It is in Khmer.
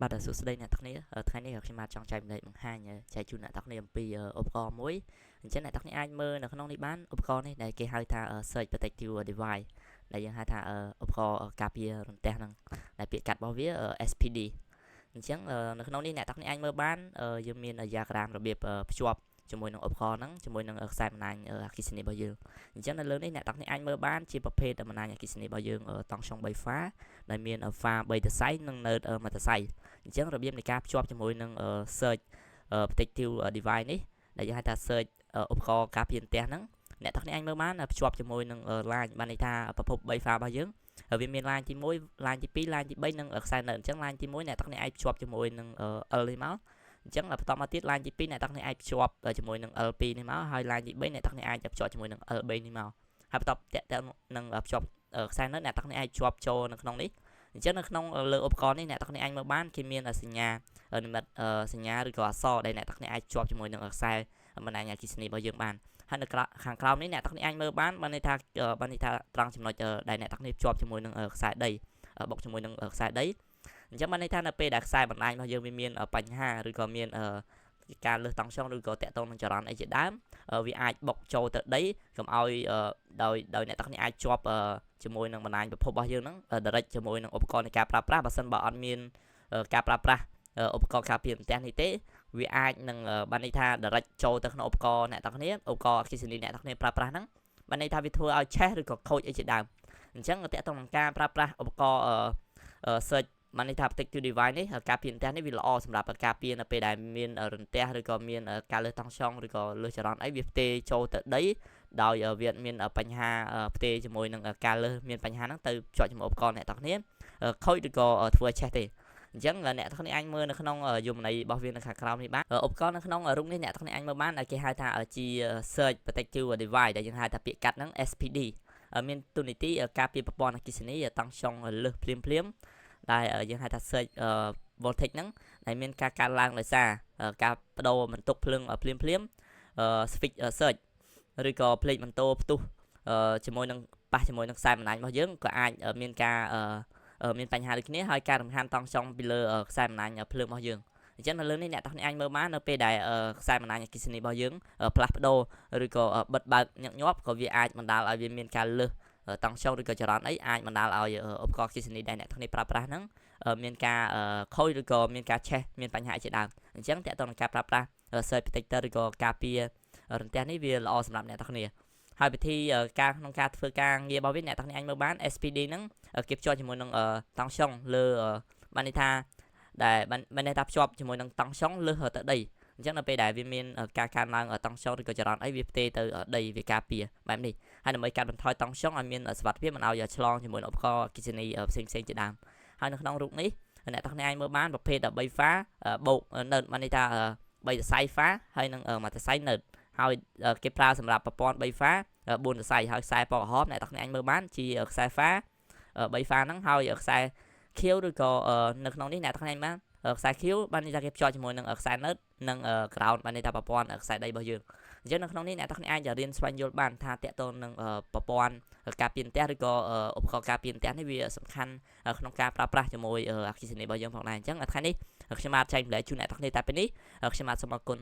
បាទសួស្តីអ្នកទាំងគ្នាថ្ងៃនេះខ្ញុំមកចង់ចែកម្លែកបង្ហាញចែកជូនអ្នកទាំងគ្នាអំពីឧបករណ៍មួយអញ្ចឹងអ្នកទាំងគ្នាអាចមើលនៅក្នុងនេះបានឧបករណ៍នេះដែលគេហៅថា Surge Protective Device ដែលយើងហៅថាឧបករណ៍ការពាររន្ទះហ្នឹងដែលពាក្យកាត់របស់វា SPD អញ្ចឹងនៅក្នុងនេះអ្នកទាំងគ្នាអាចមើលបានយើងមានយ៉ាក្រាមរបៀបភ្ជាប់ជាមួយនឹងឧបករណ៍ហ្នឹងជាមួយនឹងខ្សែបណ្ដាញអគ្គិសនីរបស់យើងអញ្ចឹងនៅលើនេះអ្នកទាំងគ្នាអាចមើលបានជាប្រភេទបណ្ដាញអគ្គិសនីរបស់យើងតង់ស្យុង3 pha ដែលមាន pha 3ដសៃនិង node 1ដសៃអញ្ចឹងរបៀបនៃការភ្ជាប់ជាមួយនឹង Surge Protective Device នេះដែលយើងហៅថា Surge ឧបករណ៍ការពារផ្ទះហ្នឹងអ្នកទាំងគ្នាអាចមើលបានភ្ជាប់ជាមួយនឹង line បានន័យថាប្រភព3 pha របស់យើងវាមាន line ទី1 line ទី2 line ទី3និងខ្សែ node អញ្ចឹង line ទី1អ្នកទាំងគ្នាអាចភ្ជាប់ជាមួយនឹង L នេះមកអញ្ចឹងបន្តមកទៀត line ទី2អ្នកទាំងគ្នាអាចភ្ជាប់ជាមួយនឹង L2 នេះមកហើយ line ទី3អ្នកទាំងគ្នាអាចភ្ជាប់ជាមួយនឹង L3 នេះមកហើយបន្តតទៅនឹងភ្ជាប់ខ្សែ node អ្នកទាំងគ្នាអាចភ្ជាប់ចូលនៅក្នុងនេះអញ្ចឹងនៅក្នុងលើឧបករណ៍នេះអ្នកទាំងគ្នាអាចមើលបានគេមានសញ្ញានិមិត្តសញ្ញាឬក៏អក្សរដែលអ្នកទាំងគ្នាអាចភ្ជាប់ជាមួយនឹងខ្សែបណ្ដាញអគ្គិសនីរបស់យើងបានហើយនៅខាងក្រោមនេះអ្នកទាំងគ្នាអាចមើលបានបានន័យថាត្រង់ចំណុចដែលអ្នកទាំងគ្នាភ្ជាប់ជាមួយនឹងខ្សែដីបុកជាមួយនឹងខ្សែដីអញ្ចឹងបានន័យថានៅពេលដែលខ្សែបណ្ដាញរបស់យើងវាមានបញ្ហាឬក៏មានការលើសតង់ស្យុងឬក៏តាក់ទងនឹងចរន្តអីជាដើមវាអាចបុកចូលទៅដីកុំឲ្យដោយអ្នកទាំងគ្នាអាចជាប់ជាមួយនឹងបណ្ដាញប្រភពរបស់យើងហ្នឹង direct ជាមួយនឹងឧបករណ៍នៃការប្រើប្រាស់បើសិនបើអត់មានការប្រើប្រាស់ឧបករណ៍ការពារផ្ទះនេះទេវាអាចនឹងបានន័យថា direct ចូលទៅក្នុងឧបករណ៍អ្នកទាំងគ្នាឧបករណ៍អគ្គិសនីអ្នកទាំងគ្នាប្រើប្រាស់ហ្នឹងបានន័យថាវាធ្វើឲ្យឆេះឬក៏ខូចអីជាដើមអញ្ចឹងតាក់ទងនឹងការប្រើប្រាស់ឧបករណ៍ search បានន័យថា protective device នេះការពារផ្ទះនេះវាល្អសម្រាប់ការពារនៅពេលដែលមានរន្ទះឬក៏មានការលើសតង់ស្យុងឬក៏លើសចរន្តអីវាផ្ទេរចូលទៅដីដោយវាមានបញ្ហាផ្ទេរជាមួយនឹងការលើសមានបញ្ហាហ្នឹងទៅជាប់ជាមួយឧបករណ៍អ្នកទាំងគ្នាខូចឬក៏ធ្វើឲ្យឆេះទេអញ្ចឹងអ្នកទាំងគ្នាអាចមើលនៅក្នុងយមន័យរបស់វានៅខាងក្រោមនេះបានឧបករណ៍នៅក្នុងរូបនេះអ្នកទាំងគ្នាអាចមើលបានគេហៅថាជា Surge Protective Device ដែលយើងហៅថាពាក្យកាត់ហ្នឹង SPD មានទូនីតិការពារប្រព័ន្ធអគ្គិសនីតង់ស្យុងលើសភ្លាមដែលយើងហៅថា Surge Voltage ហ្នឹងដែលមានការកើនឡើងដោយសារការបដូរបន្ទុកភ្លើងភ្លាមswitch surge ឬក៏ផ្លេចបន្ទោផ្ទុះជាមួយនឹងប៉ះជាមួយនឹងខ្សែបណ្ដាញរបស់យើងក៏អាចមានការមានបញ្ហាដូចគ្នាហើយការរំខានតង់ស្យុងពីលើខ្សែបណ្ដាញភ្លើងរបស់យើងអញ្ចឹងនៅលើនេះអ្នកទាំងគ្នាអាចមើលបាននៅពេលដែលខ្សែបណ្ដាញអគ្គិសនីរបស់យើងផ្លាស់ប្ដូរឬក៏បិទបើកញឹកញាប់ក៏វាអាចបណ្ដាលឲ្យវាមានការលើសតង់ស្យុងឬក៏ចរន្តអីអាចបណ្ដាលឲ្យឧបករណ៍អគ្គិសនីដែលអ្នកទាំងគ្នាប្រើប្រាស់ហ្នឹងមានការខូចឬក៏មានការឆេះមានបញ្ហាជាដើមអញ្ចឹងតើតើនឹងការប្រើប្រាស់ Surge Protector ឬក៏ការពាររន្ទះនេះវាល្អសម្រាប់អ្នកទាំងគ្នាហើយវិធីការក្នុងការធ្វើការងាររបស់វាអ្នកទាំងគ្នាអាចមើលបាន SPD ហ្នឹងគេភ្ជាប់ជាមួយនឹងតង់ស្យុងលើបានន័យថាដែលបានន័យថាភ្ជាប់ជាមួយនឹងតង់ស្យុងលើសទៅដីអញ្ចឹងនៅពេលដែលវាមានការកើនឡើងតង់ស្យុងឬក៏ចរន្តអីវាផ្ទេរទៅដីវាការពារបែបនេះហើយដើម្បីកាត់បន្ថយតង់ស្យុងឲ្យមានសុវត្ថិភាពមិនឲ្យឆ្លងជាមួយនឹងឧបករណ៍អគ្គិសនីផ្សេងជាដើមហើយនៅក្នុងរូបនេះអ្នកទាំងគ្នាអាចមើលបានប្រភេទ3 pha បូក node បានន័យថា3ដសៃ pha ហើយនឹង1ដសៃ node ហើយគេប្រើសម្រាប់ប្រព័ន្ធ3 pha 4ដសៃហើយខ្សែពណ៌ក្រហមអ្នកទាំងគ្នាអាចមើលបានជាខ្សែ pha 3 pha ហ្នឹងហើយខ្សែខៀវឬក៏នៅក្នុងនេះអ្នកទាំងគ្នាបានខ្សែខៀវបានន័យថាគេភ្ជាប់ជាមួយនឹងខ្សែ node និង ground បានន័យថាប្រព័ន្ធខ្សែដីរបស់យើងអញ្ចឹងនៅក្នុងនេះអ្នកទាំងគ្នាអាចរៀនស្វែងយល់បានថាតកតងនឹងប្រព័ន្ធការពារផ្ទះឬក៏ឧបករណ៍ការពារផ្ទះនេះវាសំខាន់ក្នុងការប្រើប្រាស់ជាមួយអគ្គិសនីរបស់យើងផងដែរអញ្ចឹងថ្ងៃនេះខ្ញុំបាទចែកម្លែកជូនអ្នកទាំងគ្នាតែពេលនេះខ្ញុំបាទសូមអរគុណ